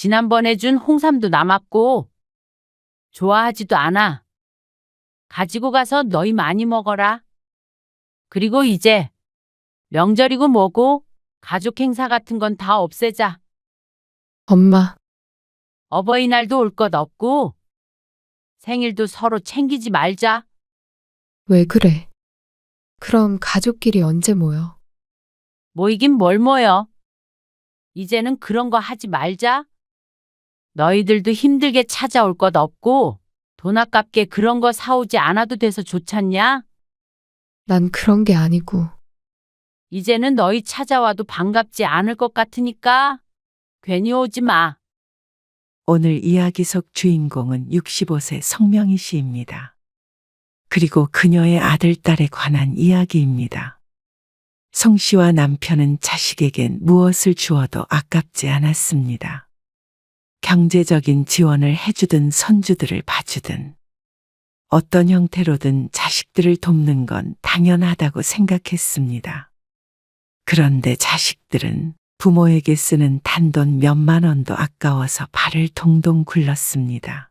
지난번에 준 홍삼도 남았고 좋아하지도 않아. 가지고 가서 너희 많이 먹어라. 그리고 이제 명절이고 뭐고 가족 행사 같은 건 다 없애자. 엄마, 어버이날도 올 것 없고 생일도 서로 챙기지 말자. 왜 그래? 그럼 가족끼리 언제 모여? 모이긴 뭘 모여. 이제는 그런 거 하지 말자. 너희들도 힘들게 찾아올 것 없고 돈 아깝게 그런 거 사오지 않아도 돼서 좋잖냐? 난 그런 게 아니고. 이제는 너희 찾아와도 반갑지 않을 것 같으니까 괜히 오지 마. 오늘 이야기 속 주인공은 65세 성명희 씨입니다. 그리고 그녀의 아들, 딸에 관한 이야기입니다. 성 씨와 남편은 자식에겐 무엇을 주어도 아깝지 않았습니다. 경제적인 지원을 해주든 손주들을 봐주든 어떤 형태로든 자식들을 돕는 건 당연하다고 생각했습니다. 그런데 자식들은 부모에게 쓰는 단돈 몇만 원도 아까워서 발을 동동 굴렀습니다.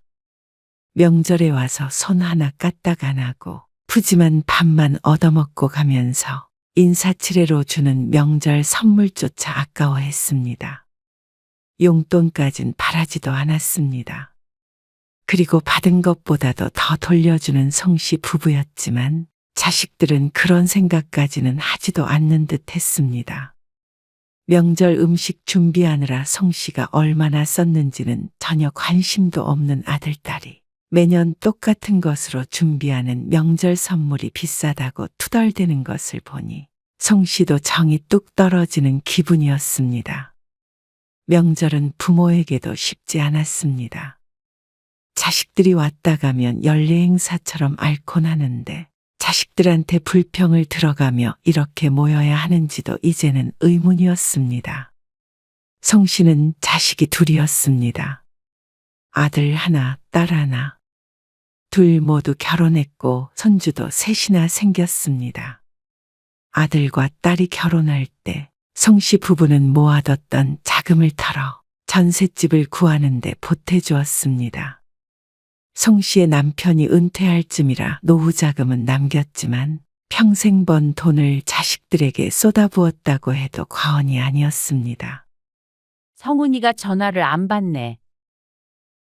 명절에 와서 손 하나 까딱 안 하고 푸짐한 밥만 얻어먹고 가면서 인사치레로 주는 명절 선물조차 아까워했습니다. 용돈까진 바라지도 않았습니다. 그리고 받은 것보다도 더 돌려주는 성씨 부부였지만 자식들은 그런 생각까지는 하지도 않는 듯 했습니다. 명절 음식 준비하느라 성씨가 얼마나 썼는지는 전혀 관심도 없는 아들, 딸이 매년 똑같은 것으로 준비하는 명절 선물이 비싸다고 투덜대는 것을 보니 성씨도 정이 뚝 떨어지는 기분이었습니다. 명절은 부모에게도 쉽지 않았습니다. 자식들이 왔다 가면 연례 행사처럼 앓고 나는데 자식들한테 불평을 들어가며 이렇게 모여야 하는지도 이제는 의문이었습니다. 성 씨는 자식이 둘이었습니다. 아들 하나, 딸 하나. 둘 모두 결혼했고 손주도 셋이나 생겼습니다. 아들과 딸이 결혼할 때 성 씨 부부는 모아뒀던 자금을 털어 전셋집을 구하는데 보태주었습니다. 성 씨의 남편이 은퇴할 쯤이라 노후 자금은 남겼지만 평생 번 돈을 자식들에게 쏟아부었다고 해도 과언이 아니었습니다. 성훈이가 전화를 안 받네.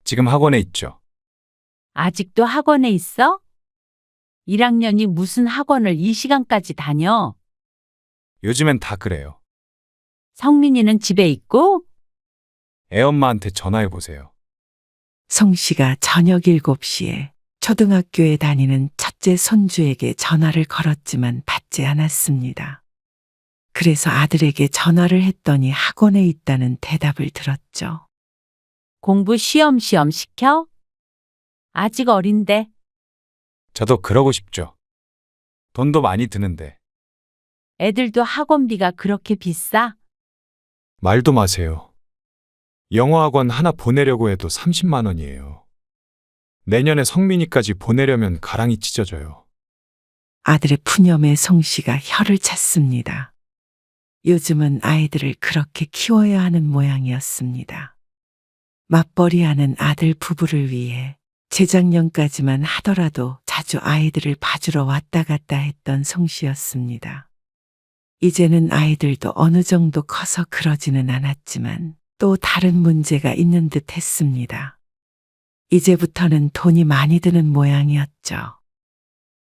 지금 학원에 있죠. 아직도 학원에 있어? 1학년이 무슨 학원을 이 시간까지 다녀? 요즘엔 다 그래요. 성민이는 집에 있고? 애엄마한테 전화해 보세요. 성 씨가 저녁 7시에 초등학교에 다니는 첫째 손주에게 전화를 걸었지만 받지 않았습니다. 그래서 아들에게 전화를 했더니 학원에 있다는 대답을 들었죠. 공부 쉬엄쉬엄 시켜? 아직 어린데. 저도 그러고 싶죠. 돈도 많이 드는데. 애들도 학원비가 그렇게 비싸? 말도 마세요. 영어 학원 하나 보내려고 해도 30만 원이에요. 내년에 성민이까지 보내려면 가랑이 찢어져요. 아들의 푸념에 성 씨가 혀를 찼습니다. 요즘은 아이들을 그렇게 키워야 하는 모양이었습니다. 맞벌이하는 아들 부부를 위해 재작년까지만 하더라도 자주 아이들을 봐주러 왔다 갔다 했던 성 씨였습니다. 이제는 아이들도 어느 정도 커서 그러지는 않았지만 또 다른 문제가 있는 듯 했습니다. 이제부터는 돈이 많이 드는 모양이었죠.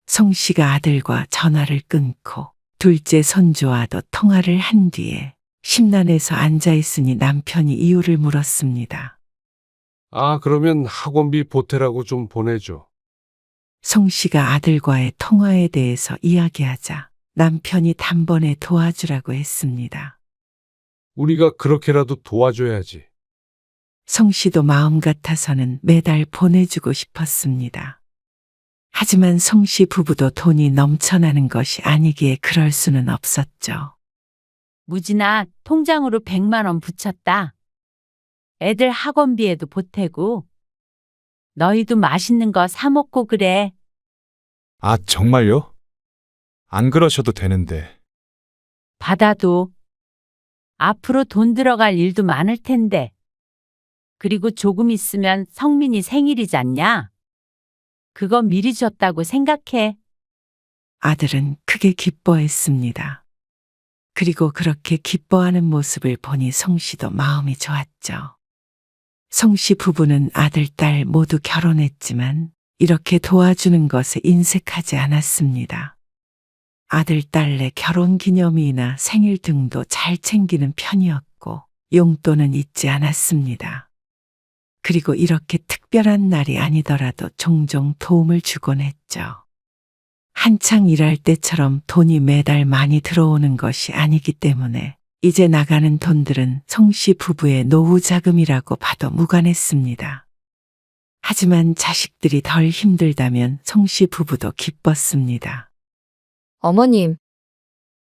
성 씨가 아들과 전화를 끊고 둘째 손주와도 통화를 한 뒤에 심란해서 앉아있으니 남편이 이유를 물었습니다. 아, 그러면 학원비 보태라고 좀 보내줘. 성 씨가 아들과의 통화에 대해서 이야기하자 남편이 단번에 도와주라고 했습니다. 우리가 그렇게라도 도와줘야지. 성 씨도 마음 같아서는 매달 보내주고 싶었습니다. 하지만 성 씨 부부도 돈이 넘쳐나는 것이 아니기에 그럴 수는 없었죠. 무진아, 통장으로 100만 원 붙였다. 애들 학원비에도 보태고. 너희도 맛있는 거 사 먹고 그래. 아, 정말요? 안 그러셔도 되는데. 받아도. 앞으로 돈 들어갈 일도 많을 텐데. 그리고 조금 있으면 성민이 생일이잖냐? 그거 미리 줬다고 생각해. 아들은 크게 기뻐했습니다. 그리고 그렇게 기뻐하는 모습을 보니 송씨도 마음이 좋았죠. 송씨 부부는 아들, 딸 모두 결혼했지만 이렇게 도와주는 것에 인색하지 않았습니다. 아들, 딸의 결혼 기념일이나 생일 등도 잘 챙기는 편이었고 용돈은 잊지 않았습니다. 그리고 이렇게 특별한 날이 아니더라도 종종 도움을 주곤 했죠. 한창 일할 때처럼 돈이 매달 많이 들어오는 것이 아니기 때문에 이제 나가는 돈들은 송씨 부부의 노후 자금이라고 봐도 무관했습니다. 하지만 자식들이 덜 힘들다면 송씨 부부도 기뻤습니다. 어머님,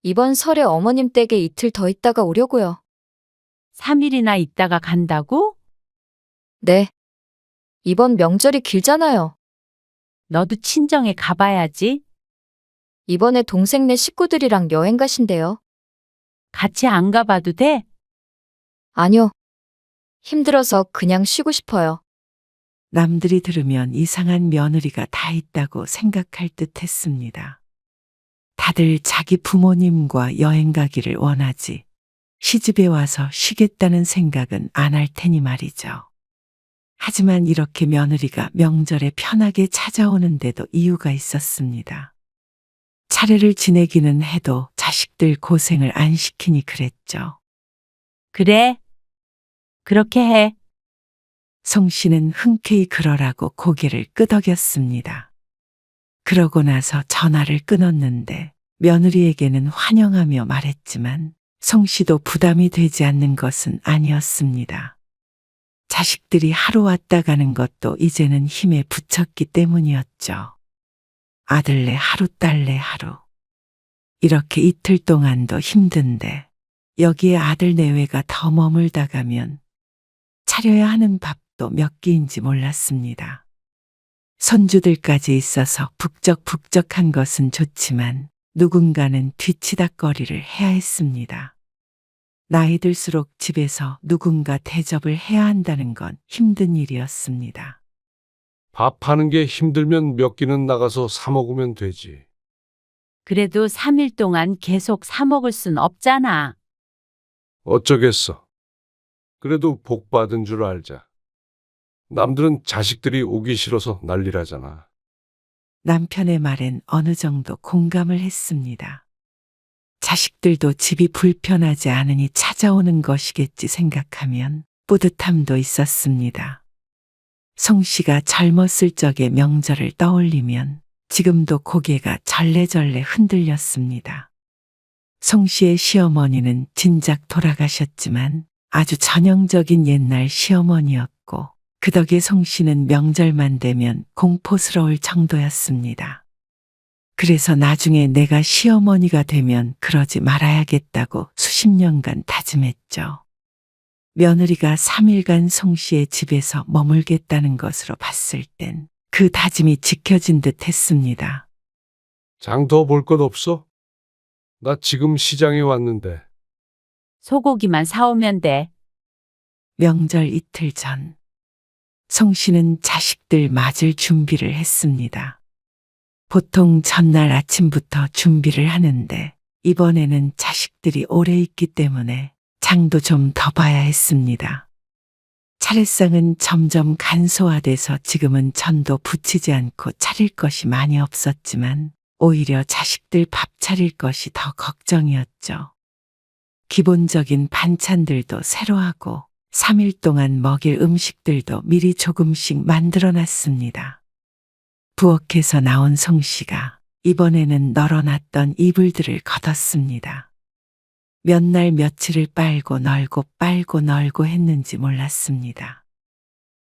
이번 설에 어머님 댁에 이틀 더 있다가 오려고요. 3일이나 있다가 간다고? 네. 이번 명절이 길잖아요. 너도 친정에 가봐야지. 이번에 동생네 식구들이랑 여행 가신대요. 같이 안 가봐도 돼? 아니요. 힘들어서 그냥 쉬고 싶어요. 남들이 들으면 이상한 며느리가 다 있다고 생각할 듯 했습니다. 다들 자기 부모님과 여행 가기를 원하지 시집에 와서 쉬겠다는 생각은 안 할 테니 말이죠. 하지만 이렇게 며느리가 명절에 편하게 찾아오는데도 이유가 있었습니다. 차례를 지내기는 해도 자식들 고생을 안 시키니 그랬죠. 그래. 그렇게 해. 송씨는 흔쾌히 그러라고 고개를 끄덕였습니다. 그러고 나서 전화를 끊었는데 며느리에게는 환영하며 말했지만 송씨도 부담이 되지 않는 것은 아니었습니다. 자식들이 하루 왔다 가는 것도 이제는 힘에 부쳤기 때문이었죠. 아들네 하루, 딸네 하루. 이렇게 이틀 동안도 힘든데 여기에 아들 내외가 더 머물다 가면 차려야 하는 밥도 몇 끼인지 몰랐습니다. 손주들까지 있어서 북적북적한 것은 좋지만 누군가는 뒤치다꺼리를 해야 했습니다. 나이 들수록 집에서 누군가 대접을 해야 한다는 건 힘든 일이었습니다. 밥 하는 게 힘들면 몇 끼는 나가서 사 먹으면 되지. 그래도 3일 동안 계속 사 먹을 순 없잖아. 어쩌겠어. 그래도 복 받은 줄 알자. 남들은 자식들이 오기 싫어서 난리라잖아. 남편의 말엔 어느 정도 공감을 했습니다. 자식들도 집이 불편하지 않으니 찾아오는 것이겠지 생각하면 뿌듯함도 있었습니다. 송씨가 젊었을 적의 명절을 떠올리면 지금도 고개가 절레절레 흔들렸습니다. 송씨의 시어머니는 진작 돌아가셨지만 아주 전형적인 옛날 시어머니였고 그 덕에 송씨는 명절만 되면 공포스러울 정도였습니다. 그래서 나중에 내가 시어머니가 되면 그러지 말아야겠다고 수십 년간 다짐했죠. 며느리가 3일간 송씨의 집에서 머물겠다는 것으로 봤을 땐 그 다짐이 지켜진 듯 했습니다. 장 더 볼 것 없어? 나 지금 시장에 왔는데. 소고기만 사오면 돼. 명절 이틀 전, 송씨는 자식들 맞을 준비를 했습니다. 보통 전날 아침부터 준비를 하는데 이번에는 자식들이 오래 있기 때문에 장도 좀 더 봐야 했습니다. 차례상은 점점 간소화돼서 지금은 전도 붙이지 않고 차릴 것이 많이 없었지만 오히려 자식들 밥 차릴 것이 더 걱정이었죠. 기본적인 반찬들도 새로 하고 3일 동안 먹일 음식들도 미리 조금씩 만들어 놨습니다. 부엌에서 나온 송씨가 이번에는 널어놨던 이불들을 걷었습니다. 몇 날 며칠을 빨고 널고 했는지 몰랐습니다.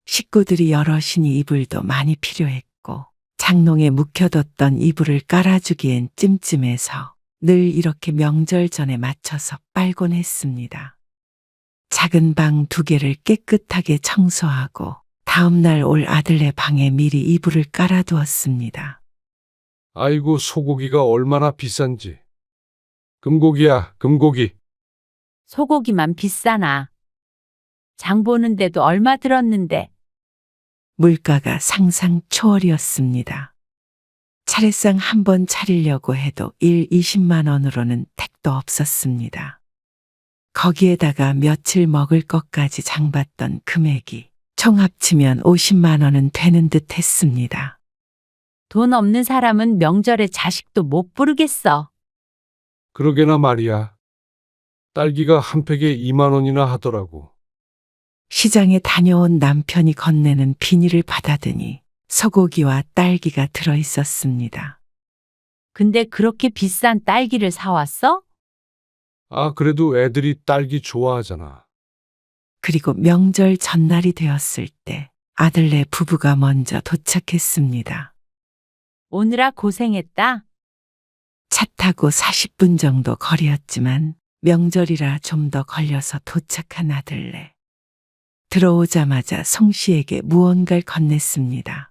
식구들이 여럿이니 이불도 많이 필요했고 장롱에 묵혀뒀던 이불을 깔아주기엔 찜찜해서 늘 이렇게 명절 전에 맞춰서 빨곤 했습니다. 작은 방 2개를 깨끗하게 청소하고 다음날 올 아들네 방에 미리 이불을 깔아두었습니다. 아이고, 소고기가 얼마나 비싼지. 금고기야, 금고기. 소고기만 비싸나. 장 보는데도 얼마 들었는데. 물가가 상상 초월이었습니다. 차례상 한 번 차리려고 해도 20만 원으로는 택도 없었습니다. 거기에다가 며칠 먹을 것까지 장봤던 금액이 총 합치면 50만 원은 되는 듯 했습니다. 돈 없는 사람은 명절에 자식도 못 부르겠어. 그러게나 말이야. 딸기가 한 팩에 2만 원이나 하더라고. 시장에 다녀온 남편이 건네는 비닐을 받아드니 소고기와 딸기가 들어 있었습니다. 근데 그렇게 비싼 딸기를 사왔어? 아, 그래도 애들이 딸기 좋아하잖아. 그리고 명절 전날이 되었을 때 아들네 부부가 먼저 도착했습니다. 오느라 고생했다. 차 타고 40분 정도 거리였지만 명절이라 좀 더 걸려서 도착한 아들네. 들어오자마자 송 씨에게 무언가를 건넸습니다.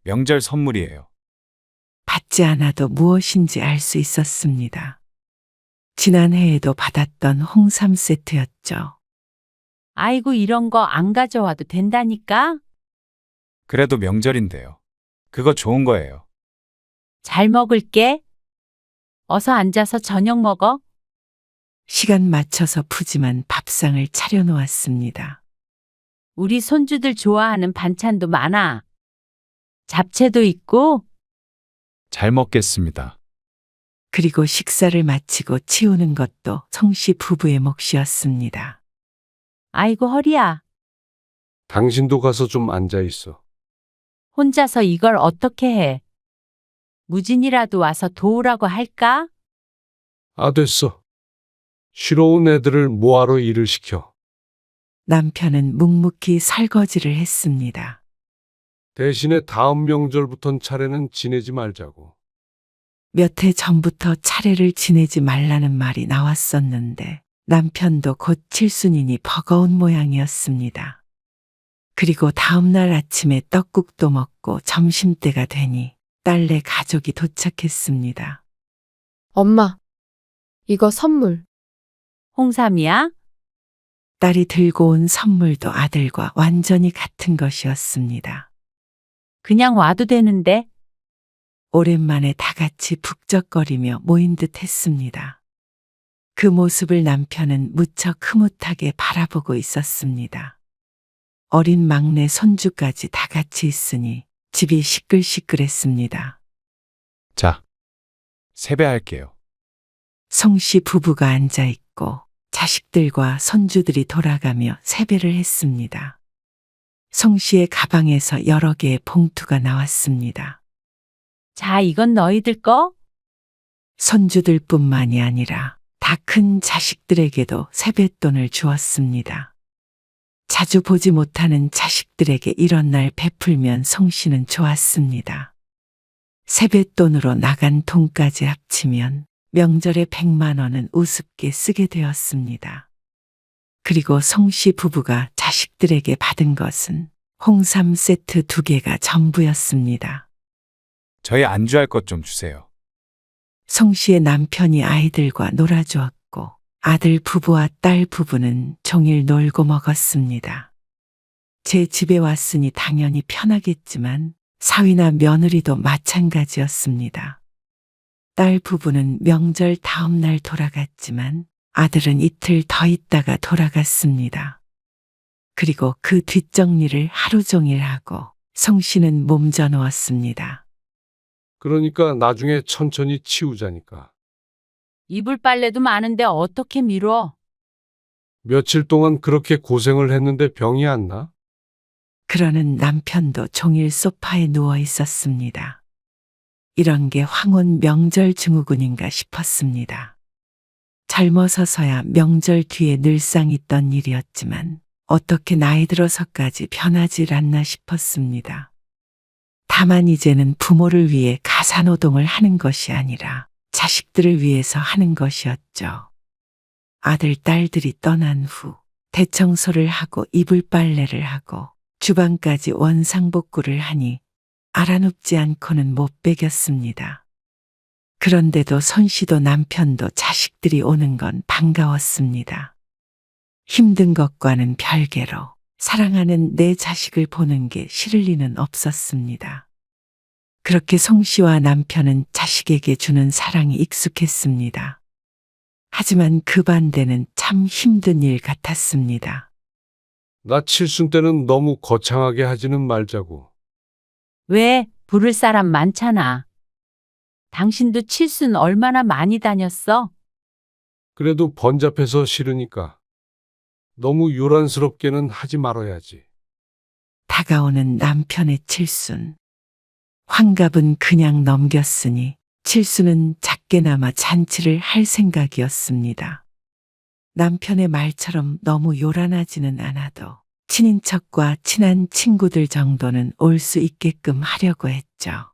명절 선물이에요. 받지 않아도 무엇인지 알 수 있었습니다. 지난해에도 받았던 홍삼 세트였죠. 아이고, 이런 거 안 가져와도 된다니까? 그래도 명절인데요. 그거 좋은 거예요. 잘 먹을게. 어서 앉아서 저녁 먹어. 시간 맞춰서 푸짐한 밥상을 차려놓았습니다. 우리 손주들 좋아하는 반찬도 많아. 잡채도 있고. 잘 먹겠습니다. 그리고 식사를 마치고 치우는 것도 송씨 부부의 몫이었습니다. 아이고, 허리야. 당신도 가서 좀 앉아 있어. 혼자서 이걸 어떻게 해? 무진이라도 와서 도우라고 할까? 아, 됐어. 쉬러 온 애들을 뭐하러 일을 시켜. 남편은 묵묵히 설거지를 했습니다. 대신에 다음 명절부턴 차례는 지내지 말자고. 몇 해 전부터 차례를 지내지 말라는 말이 나왔었는데 남편도 곧 칠순이니 버거운 모양이었습니다. 그리고 다음 날 아침에 떡국도 먹고 점심때가 되니 딸네 가족이 도착했습니다. 엄마, 이거 선물. 홍삼이야? 딸이 들고 온 선물도 아들과 완전히 같은 것이었습니다. 그냥 와도 되는데. 오랜만에 다 같이 북적거리며 모인 듯 했습니다. 그 모습을 남편은 무척 흐뭇하게 바라보고 있었습니다. 어린 막내 손주까지 다 같이 있으니 집이 시끌시끌했습니다. 자, 세배할게요. 송씨 부부가 앉아있고 자식들과 손주들이 돌아가며 세배를 했습니다. 송씨의 가방에서 여러 개의 봉투가 나왔습니다. 자, 이건 너희들 거? 손주들뿐만이 아니라 다 큰 자식들에게도 세뱃돈을 주었습니다. 자주 보지 못하는 자식들에게 이런 날 베풀면 송씨는 좋았습니다. 세뱃돈으로 나간 돈까지 합치면 명절에 100만 원은 우습게 쓰게 되었습니다. 그리고 송씨 부부가 자식들에게 받은 것은 홍삼 세트 2개가 전부였습니다. 저희 안주할 것 좀 주세요. 송씨의 남편이 아이들과 놀아주었고 아들 부부와 딸 부부는 종일 놀고 먹었습니다. 제 집에 왔으니 당연히 편하겠지만 사위나 며느리도 마찬가지였습니다. 딸 부부는 명절 다음 날 돌아갔지만 아들은 이틀 더 있다가 돌아갔습니다. 그리고 그 뒷정리를 하루 종일 하고 송씨는 몸져 누웠습니다. 그러니까 나중에 천천히 치우자니까. 이불 빨래도 많은데 어떻게 미뤄? 며칠 동안 그렇게 고생을 했는데 병이 안 나? 그러는 남편도 종일 소파에 누워 있었습니다. 이런 게 황혼 명절 증후군인가 싶었습니다. 젊어서서야 명절 뒤에 늘상 있던 일이었지만 어떻게 나이 들어서까지 변하질 않나 싶었습니다. 다만 이제는 부모를 위해 가사노동을 하는 것이 아니라 자식들을 위해서 하는 것이었죠. 아들, 딸들이 떠난 후 대청소를 하고 이불 빨래를 하고 주방까지 원상복구를 하니 알아눕지 않고는 못 베겼습니다. 그런데도 손씨도 남편도 자식들이 오는 건 반가웠습니다. 힘든 것과는 별개로 사랑하는 내 자식을 보는 게 싫을 리는 없었습니다. 그렇게 송 씨와 남편은 자식에게 주는 사랑이 익숙했습니다. 하지만 그 반대는 참 힘든 일 같았습니다. 나 칠순 때는 너무 거창하게 하지는 말자고. 왜? 부를 사람 많잖아. 당신도 칠순 얼마나 많이 다녔어? 그래도 번잡해서 싫으니까. 너무 요란스럽게는 하지 말아야지. 다가오는 남편의 칠순. 환갑은 그냥 넘겼으니 칠순은 작게나마 잔치를 할 생각이었습니다. 남편의 말처럼 너무 요란하지는 않아도 친인척과 친한 친구들 정도는 올 수 있게끔 하려고 했죠.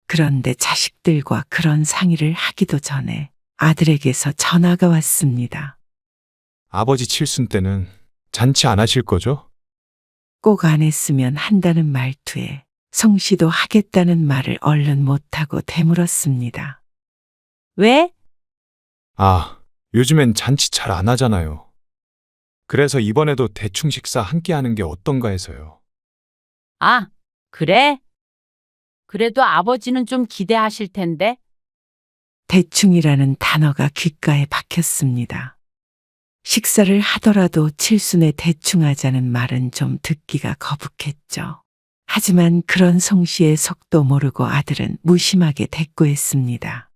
그런데 자식들과 그런 상의를 하기도 전에 아들에게서 전화가 왔습니다. 아버지 칠순 때는 잔치 안 하실 거죠? 꼭 안 했으면 한다는 말투에 송 씨도 하겠다는 말을 얼른 못하고 되물었습니다. 왜? 아, 요즘엔 잔치 잘 안 하잖아요. 그래서 이번에도 대충 식사 함께 하는 게 어떤가 해서요. 아, 그래? 그래도 아버지는 좀 기대하실 텐데. 대충이라는 단어가 귓가에 박혔습니다. 식사를 하더라도 칠순에 대충하자는 말은 좀 듣기가 거북했죠. 하지만 그런 송 씨의 속도 모르고 아들은 무심하게 대꾸했습니다.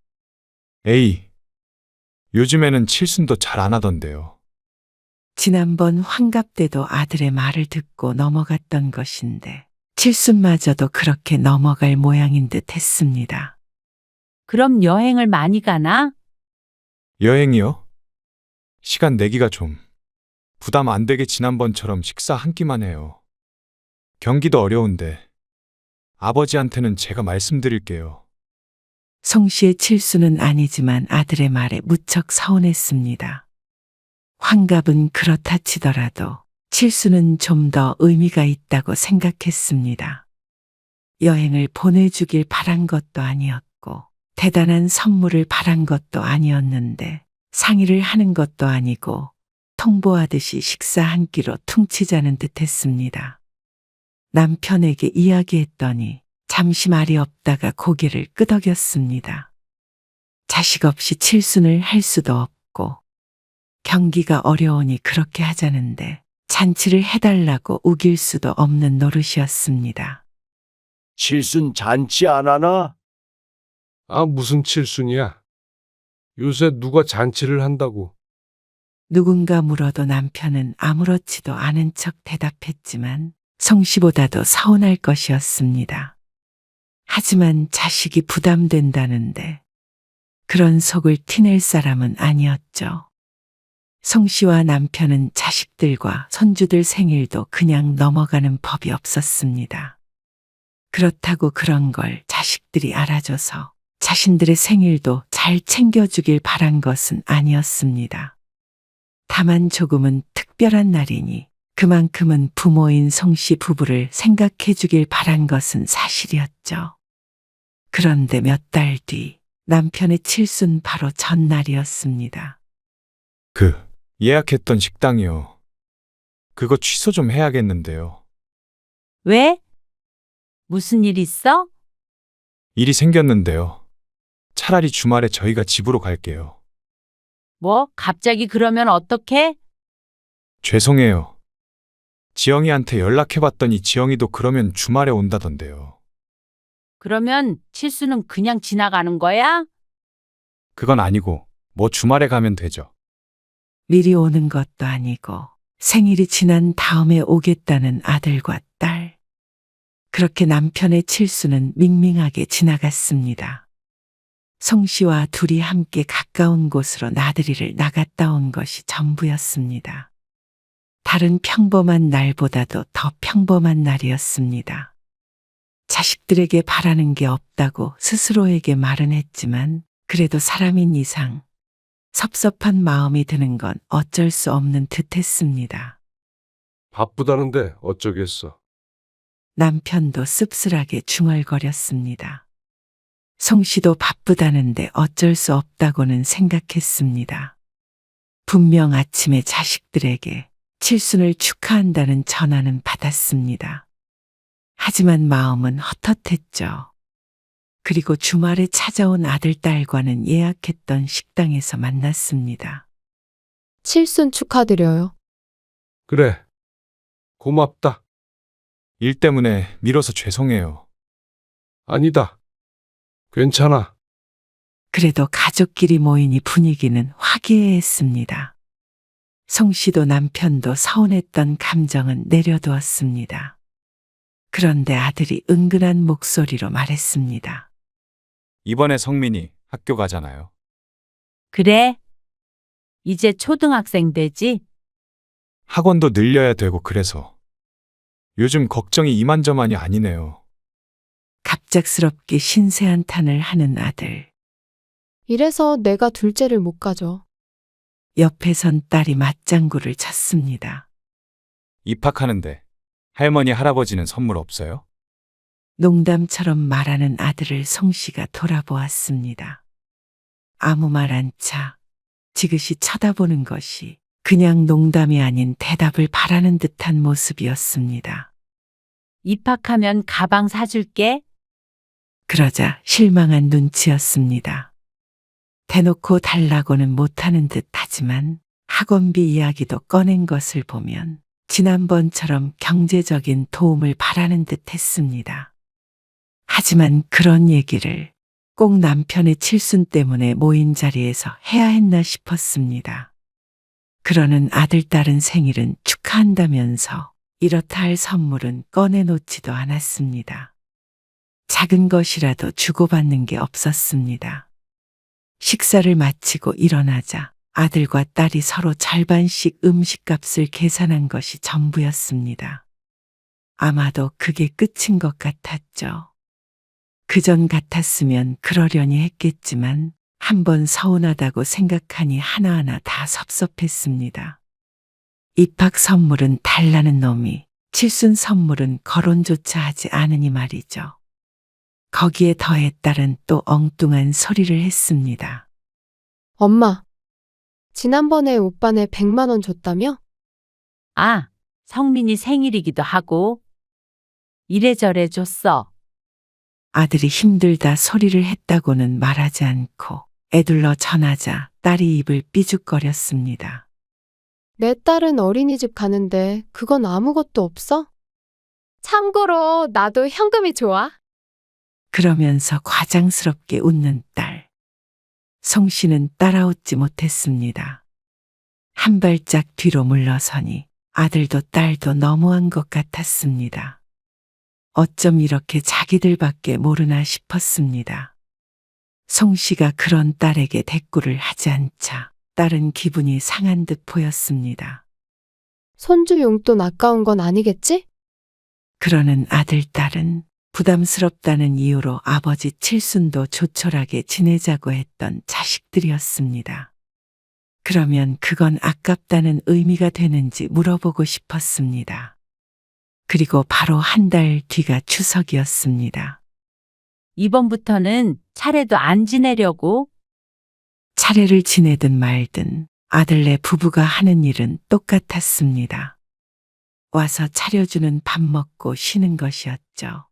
에이, 요즘에는 칠순도 잘 안 하던데요. 지난번 환갑 때도 아들의 말을 듣고 넘어갔던 것인데 칠순마저도 그렇게 넘어갈 모양인 듯 했습니다. 그럼 여행을 많이 가나? 여행이요? 시간 내기가 좀 부담 안 되게 지난번처럼 식사 한 끼만 해요. 경기도 어려운데 아버지한테는 제가 말씀드릴게요. 송 씨의 칠수는 아니지만 아들의 말에 무척 서운했습니다. 환갑은 그렇다 치더라도 칠수는 좀 더 의미가 있다고 생각했습니다. 여행을 보내주길 바란 것도 아니었고 대단한 선물을 바란 것도 아니었는데 상의를 하는 것도 아니고 통보하듯이 식사 한 끼로 퉁치자는 듯했습니다. 남편에게 이야기했더니 잠시 말이 없다가 고개를 끄덕였습니다. 자식 없이 칠순을 할 수도 없고 경기가 어려우니 그렇게 하자는데 잔치를 해달라고 우길 수도 없는 노릇이었습니다. 칠순 잔치 안 하나? 아, 무슨 칠순이야? 요새 누가 잔치를 한다고. 누군가 물어도 남편은 아무렇지도 않은 척 대답했지만 성씨보다도 서운할 것이었습니다. 하지만 자식이 부담된다는데 그런 속을 티낼 사람은 아니었죠. 성씨와 남편은 자식들과 손주들 생일도 그냥 넘어가는 법이 없었습니다. 그렇다고 그런 걸 자식들이 알아줘서 자신들의 생일도 잘 챙겨주길 바란 것은 아니었습니다. 다만 조금은 특별한 날이니 그만큼은 부모인 성씨 부부를 생각해 주길 바란 것은 사실이었죠. 그런데 몇 달 뒤 남편의 칠순 바로 전날이었습니다. 예약했던 식당이요. 그거 취소 좀 해야겠는데요. 왜? 무슨 일 있어? 일이 생겼는데요. 차라리 주말에 저희가 집으로 갈게요. 뭐, 갑자기 그러면 어떡해? 죄송해요. 지영이한테 연락해봤더니 지영이도 그러면 주말에 온다던데요. 그러면 칠수는 그냥 지나가는 거야? 그건 아니고 뭐 주말에 가면 되죠. 미리 오는 것도 아니고 생일이 지난 다음에 오겠다는 아들과 딸. 그렇게 남편의 칠수는 밍밍하게 지나갔습니다. 성씨와 둘이 함께 가까운 곳으로 나들이를 나갔다 온 것이 전부였습니다. 다른 평범한 날보다도 더 평범한 날이었습니다. 자식들에게 바라는 게 없다고 스스로에게 말은 했지만 그래도 사람인 이상 섭섭한 마음이 드는 건 어쩔 수 없는 듯했습니다. 바쁘다는데 어쩌겠어. 남편도 씁쓸하게 중얼거렸습니다. 송 씨도 바쁘다는데 어쩔 수 없다고는 생각했습니다. 분명 아침에 자식들에게 칠순을 축하한다는 전화는 받았습니다. 하지만 마음은 헛헛했죠. 그리고 주말에 찾아온 아들, 딸과는 예약했던 식당에서 만났습니다. 칠순 축하드려요. 그래. 고맙다. 일 때문에 미뤄서 죄송해요. 아니다. 괜찮아. 그래도 가족끼리 모이니 분위기는 화기애애했습니다. 성 씨도 남편도 서운했던 감정은 내려두었습니다. 그런데 아들이 은근한 목소리로 말했습니다. 이번에 성민이 학교 가잖아요. 그래? 이제 초등학생 되지? 학원도 늘려야 되고 그래서. 요즘 걱정이 이만저만이 아니네요. 갑작스럽게 신세한탄을 하는 아들. 이래서 내가 둘째를 못 가져. 옆에 선 딸이 맞장구를 쳤습니다. 입학하는데 할머니, 할아버지는 선물 없어요? 농담처럼 말하는 아들을 송 씨가 돌아보았습니다. 아무 말 안 차 지그시 쳐다보는 것이 그냥 농담이 아닌 대답을 바라는 듯한 모습이었습니다. 입학하면 가방 사줄게. 그러자 실망한 눈치였습니다. 대놓고 달라고는 못하는 듯 하지만 학원비 이야기도 꺼낸 것을 보면 지난번처럼 경제적인 도움을 바라는 듯 했습니다. 하지만 그런 얘기를 꼭 남편의 칠순 때문에 모인 자리에서 해야 했나 싶었습니다. 그러는 아들, 딸은 생일은 축하한다면서 이렇다 할 선물은 꺼내놓지도 않았습니다. 작은 것이라도 주고받는 게 없었습니다. 식사를 마치고 일어나자 아들과 딸이 서로 절반씩 음식값을 계산한 것이 전부였습니다. 아마도 그게 끝인 것 같았죠. 그전 같았으면 그러려니 했겠지만 한번 서운하다고 생각하니 하나하나 다 섭섭했습니다. 입학 선물은 달라는 놈이 칠순 선물은 거론조차 하지 않으니 말이죠. 거기에 더해 딸은 또 엉뚱한 소리를 했습니다. 엄마, 지난번에 오빠네 100만 원 줬다며? 아, 성민이 생일이기도 하고. 이래저래 줬어. 아들이 힘들다 소리를 했다고는 말하지 않고 애둘러 전하자 딸이 입을 삐죽거렸습니다. 내 딸은 어린이집 가는데 그건 아무것도 없어? 참고로 나도 현금이 좋아. 그러면서 과장스럽게 웃는 딸. 송 씨는 따라웃지 못했습니다. 한 발짝 뒤로 물러서니 아들도 딸도 너무한 것 같았습니다. 어쩜 이렇게 자기들밖에 모르나 싶었습니다. 송 씨가 그런 딸에게 대꾸를 하지 않자 딸은 기분이 상한 듯 보였습니다. 손주 용돈 아까운 건 아니겠지? 그러는 아들, 딸은 부담스럽다는 이유로 아버지 칠순도 조촐하게 지내자고 했던 자식들이었습니다. 그러면 그건 아깝다는 의미가 되는지 물어보고 싶었습니다. 그리고 바로 한 달 뒤가 추석이었습니다. 이번부터는 차례도 안 지내려고. 차례를 지내든 말든 아들네 부부가 하는 일은 똑같았습니다. 와서 차려주는 밥 먹고 쉬는 것이었죠.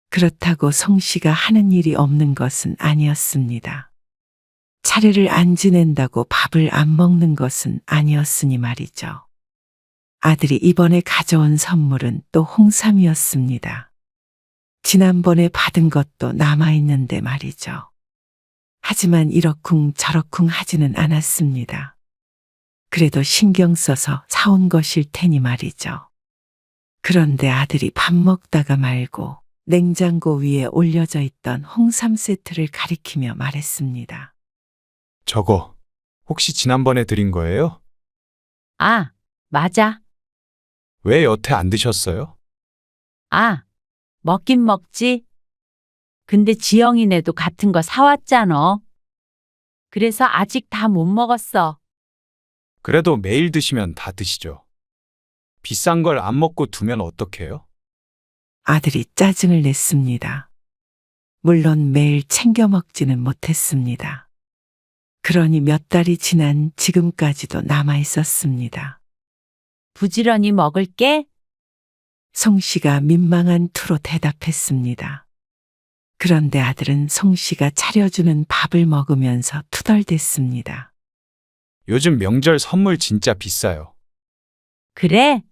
그렇다고 송 씨가 하는 일이 없는 것은 아니었습니다. 차례를 안 지낸다고 밥을 안 먹는 것은 아니었으니 말이죠. 아들이 이번에 가져온 선물은 또 홍삼이었습니다. 지난번에 받은 것도 남아있는데 말이죠. 하지만 이러쿵 저러쿵 하지는 않았습니다. 그래도 신경 써서 사온 것일 테니 말이죠. 그런데 아들이 밥 먹다가 말고 냉장고 위에 올려져 있던 홍삼 세트를 가리키며 말했습니다. 저거 혹시 지난번에 드린 거예요? 아, 맞아. 왜 여태 안 드셨어요? 아, 먹긴 먹지. 근데 지영이네도 같은 거 사왔잖아. 그래서 아직 다 못 먹었어. 그래도 매일 드시면 다 드시죠. 비싼 걸 안 먹고 두면 어떡해요? 아들이 짜증을 냈습니다. 물론 매일 챙겨 먹지는 못했습니다. 그러니 몇 달이 지난 지금까지도 남아 있었습니다. 부지런히 먹을게. 송 씨가 민망한 투로 대답했습니다. 그런데 아들은 송 씨가 차려주는 밥을 먹으면서 투덜댔습니다. 요즘 명절 선물 진짜 비싸요. 그래?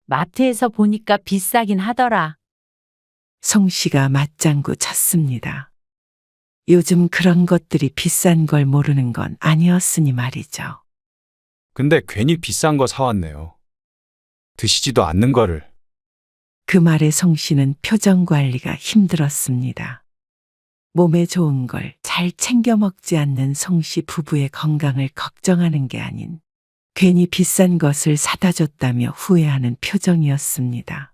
마트에서 보니까 비싸긴 하더라. 송 씨가 맞장구 쳤습니다. 요즘 그런 것들이 비싼 걸 모르는 건 아니었으니 말이죠. 근데 괜히 비싼 거 사왔네요. 드시지도 않는 거를. 그 말에 송 씨는 표정 관리가 힘들었습니다. 몸에 좋은 걸 잘 챙겨 먹지 않는 송 씨 부부의 건강을 걱정하는 게 아닌 괜히 비싼 것을 사다 줬다며 후회하는 표정이었습니다.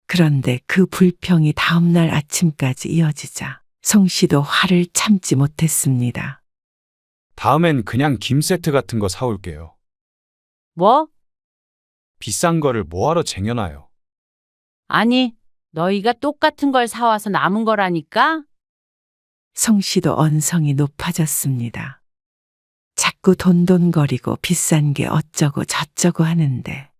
그런데 그 불평이 다음날 아침까지 이어지자 송 씨도 화를 참지 못했습니다. 다음엔 그냥 김 세트 같은 거 사올게요. 뭐? 비싼 거를 뭐하러 쟁여놔요. 아니, 너희가 똑같은 걸 사와서 남은 거라니까? 송 씨도 언성이 높아졌습니다. 자꾸 돈돈거리고 비싼 게 어쩌고 저쩌고 하는데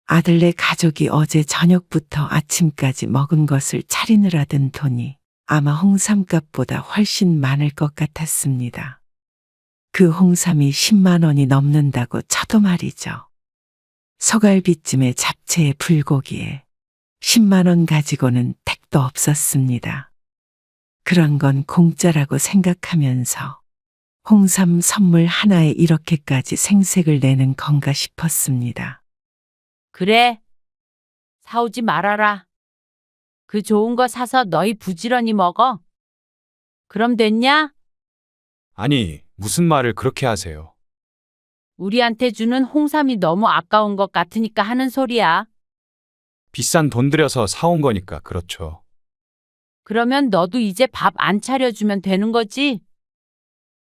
아들네 가족이 어제 저녁부터 아침까지 먹은 것을 차리느라 든 돈이 아마 홍삼값보다 훨씬 많을 것 같았습니다. 그 홍삼이 10만 원이 넘는다고 쳐도 말이죠. 소갈비찜에 잡채에 불고기에 10만 원 가지고는 택도 없었습니다. 그런 건 공짜라고 생각하면서 홍삼 선물 하나에 이렇게까지 생색을 내는 건가 싶었습니다. 그래. 사오지 말아라. 그 좋은 거 사서 너희 부지런히 먹어. 그럼 됐냐? 아니, 무슨 말을 그렇게 하세요. 우리한테 주는 홍삼이 너무 아까운 것 같으니까 하는 소리야. 비싼 돈 들여서 사온 거니까 그렇죠. 그러면 너도 이제 밥 안 차려주면 되는 거지?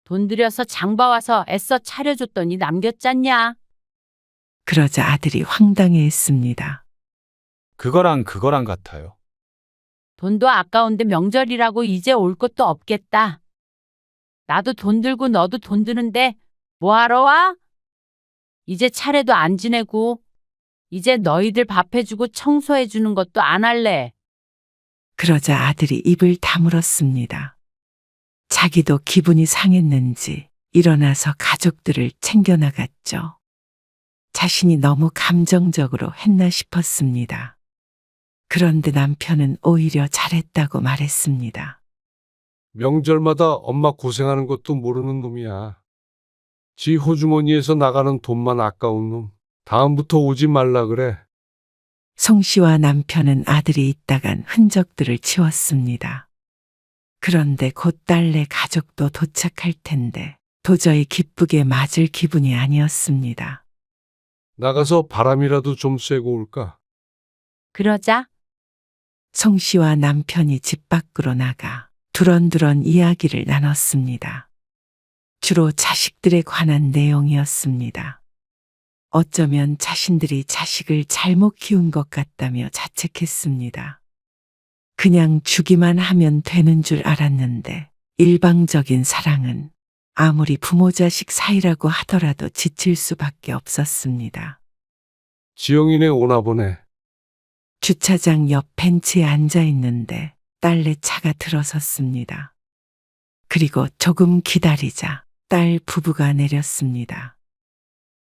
돈 들여서 장봐와서 애써 차려줬더니 남겼잖냐? 그러자 아들이 황당해했습니다. 그거랑 같아요. 돈도 아까운데 명절이라고 이제 올 것도 없겠다. 나도 돈 들고 너도 돈 드는데 뭐하러 와? 이제 차례도 안 지내고 이제 너희들 밥 해주고 청소해주는 것도 안 할래. 그러자 아들이 입을 다물었습니다. 자기도 기분이 상했는지 일어나서 가족들을 챙겨나갔죠. 자신이 너무 감정적으로 했나 싶었습니다. 그런데 남편은 오히려 잘했다고 말했습니다. 명절마다 엄마 고생하는 것도 모르는 놈이야. 지 호주머니에서 나가는 돈만 아까운 놈. 다음부터 오지 말라 그래. 송 씨와 남편은 아들이 있다간 흔적들을 치웠습니다. 그런데 곧 딸내 가족도 도착할 텐데 도저히 기쁘게 맞을 기분이 아니었습니다. 나가서 바람이라도 좀 쐬고 올까? 그러자 송 씨와 남편이 집 밖으로 나가 두런두런 이야기를 나눴습니다. 주로 자식들에 관한 내용이었습니다. 어쩌면 자신들이 자식을 잘못 키운 것 같다며 자책했습니다. 그냥 주기만 하면 되는 줄 알았는데 일방적인 사랑은 아무리 부모 자식 사이라고 하더라도 지칠 수밖에 없었습니다. 지영이네 오나 보네. 주차장 옆 벤치에 앉아 있는데 딸내 차가 들어섰습니다. 그리고 조금 기다리자 딸 부부가 내렸습니다.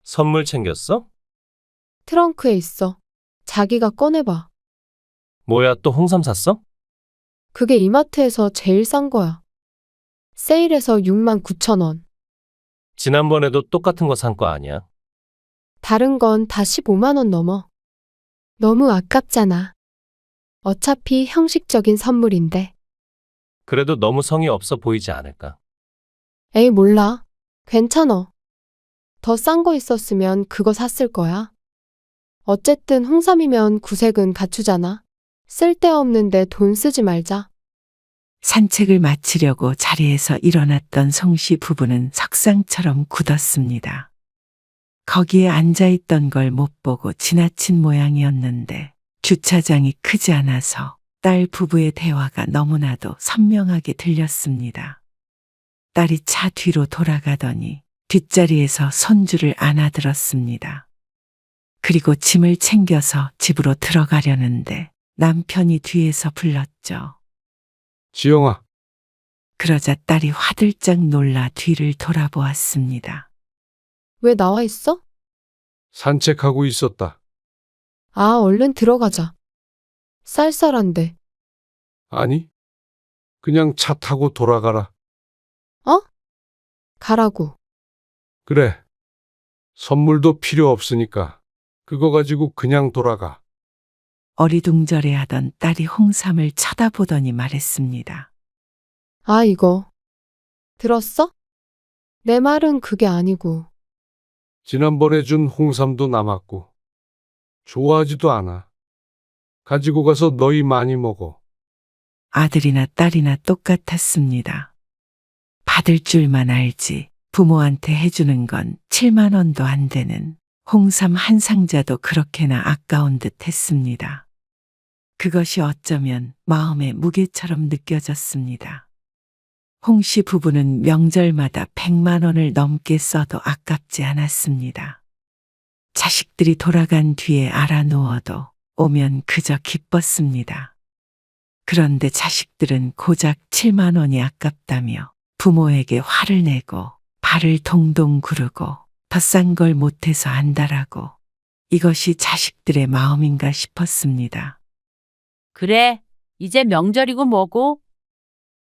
선물 챙겼어? 트렁크에 있어. 자기가 꺼내봐. 뭐야, 또 홍삼 샀어? 그게 이마트에서 제일 싼 거야. 세일해서 69,000원. 지난번에도 똑같은 거 산 거 아니야? 다른 건 다 15만 원 넘어. 너무 아깝잖아. 어차피 형식적인 선물인데. 그래도 너무 성의 없어 보이지 않을까? 에이, 몰라. 괜찮아. 더 싼 거 있었으면 그거 샀을 거야. 어쨌든 홍삼이면 구색은 갖추잖아. 쓸데없는데 돈 쓰지 말자. 산책을 마치려고 자리에서 일어났던 송씨 부부는 석상처럼 굳었습니다. 거기에 앉아있던 걸 못 보고 지나친 모양이었는데 주차장이 크지 않아서 딸 부부의 대화가 너무나도 선명하게 들렸습니다. 딸이 차 뒤로 돌아가더니 뒷자리에서 손주를 안아들었습니다. 그리고 짐을 챙겨서 집으로 들어가려는데 남편이 뒤에서 불렀죠. 지영아, 그러자 딸이 화들짝 놀라 뒤를 돌아보았습니다. 왜 나와 있어? 산책하고 있었다. 아, 얼른 들어가자. 쌀쌀한데. 아니, 그냥 차 타고 돌아가라. 가라고. 그래. 선물도 필요 없으니까 그거 가지고 그냥 돌아가. 어리둥절해하던 딸이 홍삼을 쳐다보더니 말했습니다. 아, 이거. 들었어? 내 말은 그게 아니고. 지난번에 준 홍삼도 남았고 좋아하지도 않아. 가지고 가서 너희 많이 먹어. 아들이나 딸이나 똑같았습니다. 받을 줄만 알지 부모한테 해주는 건 7만 원도 안 되는 홍삼 한 상자도 그렇게나 아까운 듯 했습니다. 그것이 어쩌면 마음의 무게처럼 느껴졌습니다. 홍 씨 부부는 명절마다 100만 원을 넘게 써도 아깝지 않았습니다. 자식들이 돌아간 뒤에 알아누워도 오면 그저 기뻤습니다. 그런데 자식들은 고작 7만 원이 아깝다며 부모에게 화를 내고 발을 동동 구르고 더 싼 걸 못해서 안달하고 이것이 자식들의 마음인가 싶었습니다. 그래, 이제 명절이고 뭐고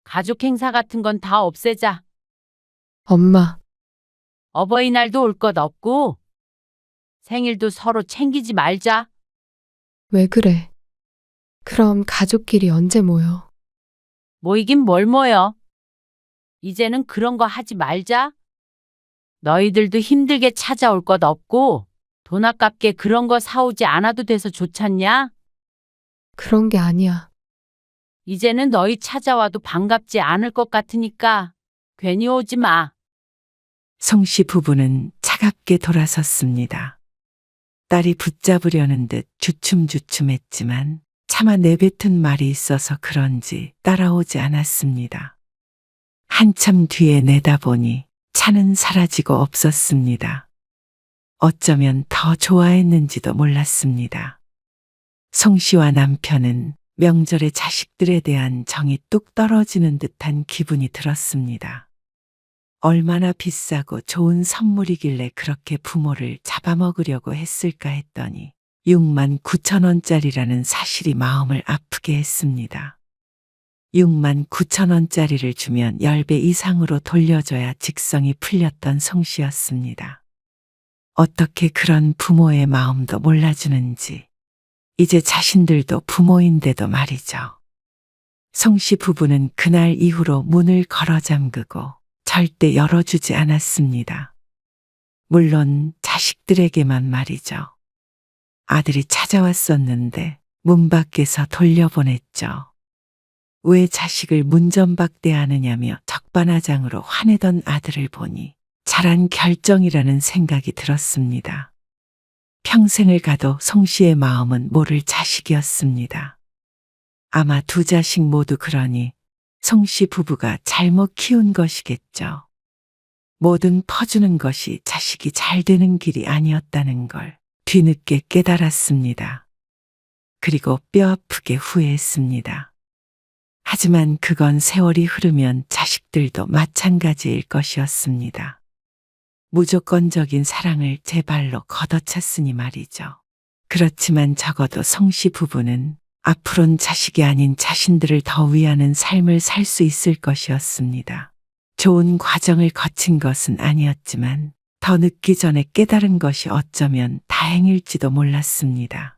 가족 행사 같은 건 다 없애자. 엄마, 어버이날도 올 것 없고 생일도 서로 챙기지 말자. 왜 그래? 그럼 가족끼리 언제 모여? 모이긴 뭘 모여. 이제는 그런 거 하지 말자. 너희들도 힘들게 찾아올 것 없고 돈 아깝게 그런 거 사오지 않아도 돼서 좋잖냐? 그런 게 아니야. 이제는 너희 찾아와도 반갑지 않을 것 같으니까 괜히 오지 마. 송 씨 부부는 차갑게 돌아섰습니다. 딸이 붙잡으려는 듯 주춤주춤했지만 차마 내뱉은 말이 있어서 그런지 따라오지 않았습니다. 한참 뒤에 내다보니 차는 사라지고 없었습니다. 어쩌면 더 좋아했는지도 몰랐습니다. 송 씨와 남편은 명절에 자식들에 대한 정이 뚝 떨어지는 듯한 기분이 들었습니다. 얼마나 비싸고 좋은 선물이길래 그렇게 부모를 잡아먹으려고 했을까 했더니 6만 9천 원짜리라는 사실이 마음을 아프게 했습니다. 6만 9천 원짜리를 주면 10배 이상으로 돌려줘야 직성이 풀렸던 송 씨였습니다. 어떻게 그런 부모의 마음도 몰라주는지 이제 자신들도 부모인데도 말이죠. 송 씨 부부는 그날 이후로 문을 걸어 잠그고 절대 열어주지 않았습니다. 물론 자식들에게만 말이죠. 아들이 찾아왔었는데 문 밖에서 돌려보냈죠. 왜 자식을 문전박대하느냐며 적반하장으로 화내던 아들을 보니 잘한 결정이라는 생각이 들었습니다. 평생을 가도 송 씨의 마음은 모를 자식이었습니다. 아마 두 자식 모두 그러니 송 씨 부부가 잘못 키운 것이겠죠. 뭐든 퍼주는 것이 자식이 잘 되는 길이 아니었다는 걸 뒤늦게 깨달았습니다. 그리고 뼈아프게 후회했습니다. 하지만 그건 세월이 흐르면 자식들도 마찬가지일 것이었습니다. 무조건적인 사랑을 제 발로 걷어찼으니 말이죠. 그렇지만 적어도 송 씨 부부는 앞으론 자식이 아닌 자신들을 더 위하는 삶을 살 수 있을 것이었습니다. 좋은 과정을 거친 것은 아니었지만 더 늦기 전에 깨달은 것이 어쩌면 다행일지도 몰랐습니다.